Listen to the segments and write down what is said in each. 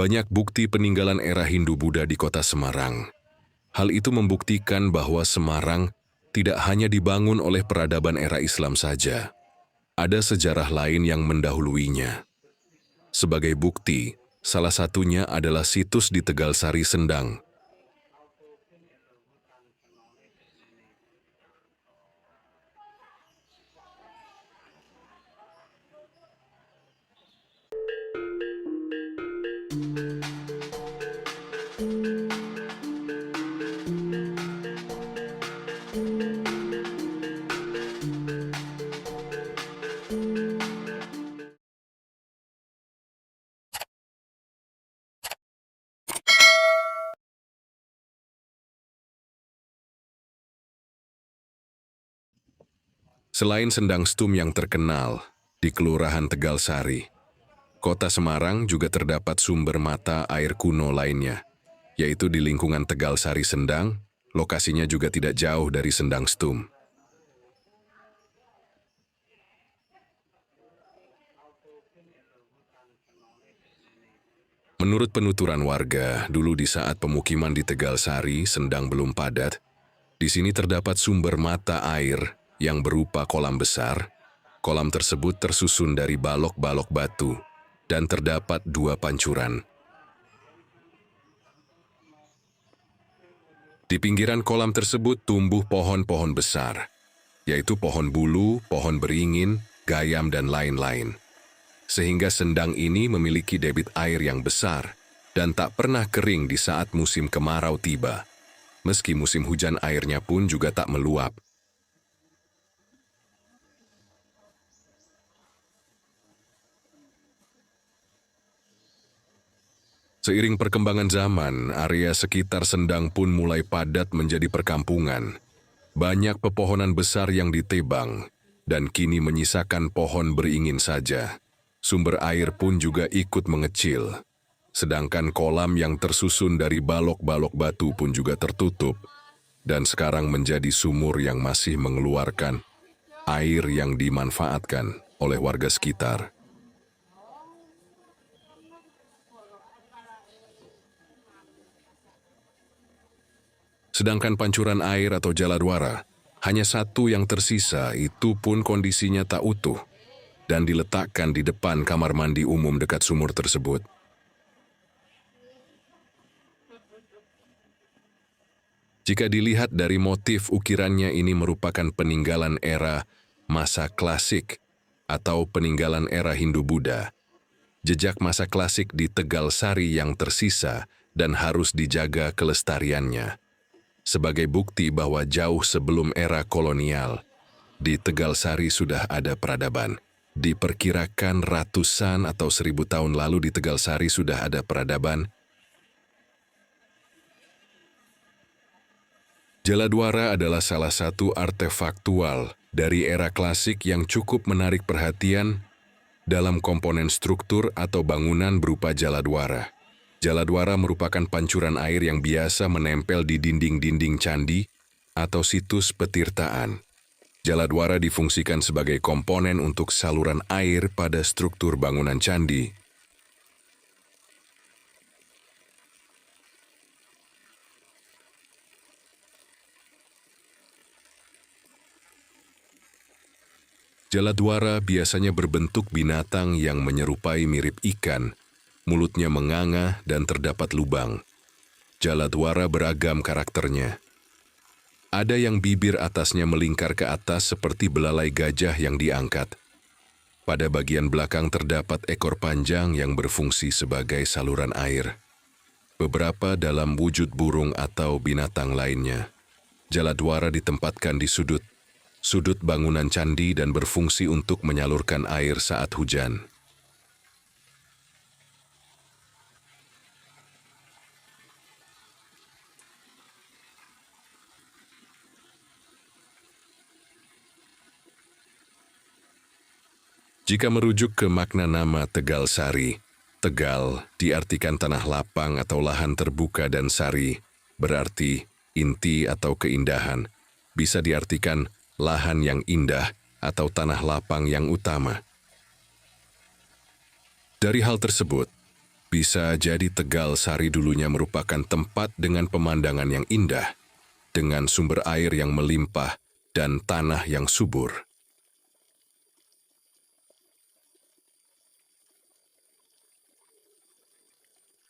Banyak bukti peninggalan era Hindu-Buddha di kota Semarang. Hal itu membuktikan bahwa Semarang tidak hanya dibangun oleh peradaban era Islam saja. Ada sejarah lain yang mendahuluinya. Sebagai bukti, salah satunya adalah situs di Tegalsari, Sendang. Selain Sendang Stum yang terkenal di Kelurahan Tegalsari, kota Semarang juga terdapat sumber mata air kuno lainnya, yaitu di lingkungan Tegalsari Sendang, lokasinya juga tidak jauh dari Sendang Stum. Menurut penuturan warga, dulu di saat pemukiman di Tegalsari, Sendang belum padat, di sini terdapat sumber mata air yang berupa kolam besar. Kolam tersebut tersusun dari balok-balok batu dan terdapat 2 pancuran. Di pinggiran kolam tersebut tumbuh pohon-pohon besar, yaitu pohon bulu, pohon beringin, gayam, dan lain-lain. Sehingga Sendang ini memiliki debit air yang besar dan tak pernah kering di saat musim kemarau tiba. Meski musim hujan airnya pun juga tak meluap. Seiring perkembangan zaman, area sekitar Sendang pun mulai padat menjadi perkampungan. Banyak pepohonan besar yang ditebang, dan kini menyisakan pohon beringin saja. Sumber air pun juga ikut mengecil. Sedangkan kolam yang tersusun dari balok-balok batu pun juga tertutup, dan sekarang menjadi sumur yang masih mengeluarkan air yang dimanfaatkan oleh warga sekitar. Sedangkan pancuran air atau jaladwara, hanya satu yang tersisa, itu pun kondisinya tak utuh, dan diletakkan di depan kamar mandi umum dekat sumur tersebut. Jika dilihat dari motif ukirannya, ini merupakan peninggalan era masa klasik atau peninggalan era Hindu-Buddha. Jejak masa klasik di Tegalsari yang tersisa dan harus dijaga kelestariannya. Sebagai bukti bahwa jauh sebelum era kolonial, di Tegalsari sudah ada peradaban. Diperkirakan ratusan atau 1000 tahun lalu di Tegalsari sudah ada peradaban. Jaladwara adalah salah satu artefaktual dari era klasik yang cukup menarik perhatian dalam komponen struktur atau bangunan berupa jaladwara. Jaladwara merupakan pancuran air yang biasa menempel di dinding-dinding candi atau situs petirtaan. Jaladwara difungsikan sebagai komponen untuk saluran air pada struktur bangunan candi. Jaladwara biasanya berbentuk binatang yang menyerupai mirip ikan. Mulutnya menganga dan terdapat lubang. Jaladwara beragam karakternya. Ada yang bibir atasnya melingkar ke atas seperti belalai gajah yang diangkat. Pada bagian belakang terdapat ekor panjang yang berfungsi sebagai saluran air. Beberapa dalam wujud burung atau binatang lainnya. Jaladwara ditempatkan di sudut bangunan candi dan berfungsi untuk menyalurkan air saat hujan. Jika merujuk ke makna nama Tegalsari, Tegal diartikan tanah lapang atau lahan terbuka dan sari, berarti inti atau keindahan. Bisa diartikan lahan yang indah atau tanah lapang yang utama. Dari hal tersebut, Bisa jadi Tegal Sari dulunya merupakan tempat dengan pemandangan yang indah, dengan sumber air yang melimpah dan tanah yang subur.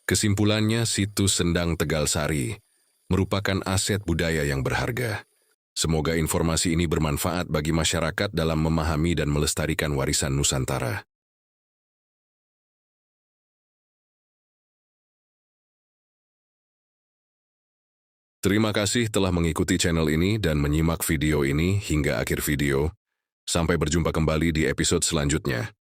Kesimpulannya, situs Sendang Tegal Sari merupakan aset budaya yang berharga. Semoga informasi ini bermanfaat bagi masyarakat dalam memahami dan melestarikan warisan Nusantara. Terima kasih telah mengikuti channel ini dan menyimak video ini hingga akhir video. Sampai berjumpa kembali di episode selanjutnya.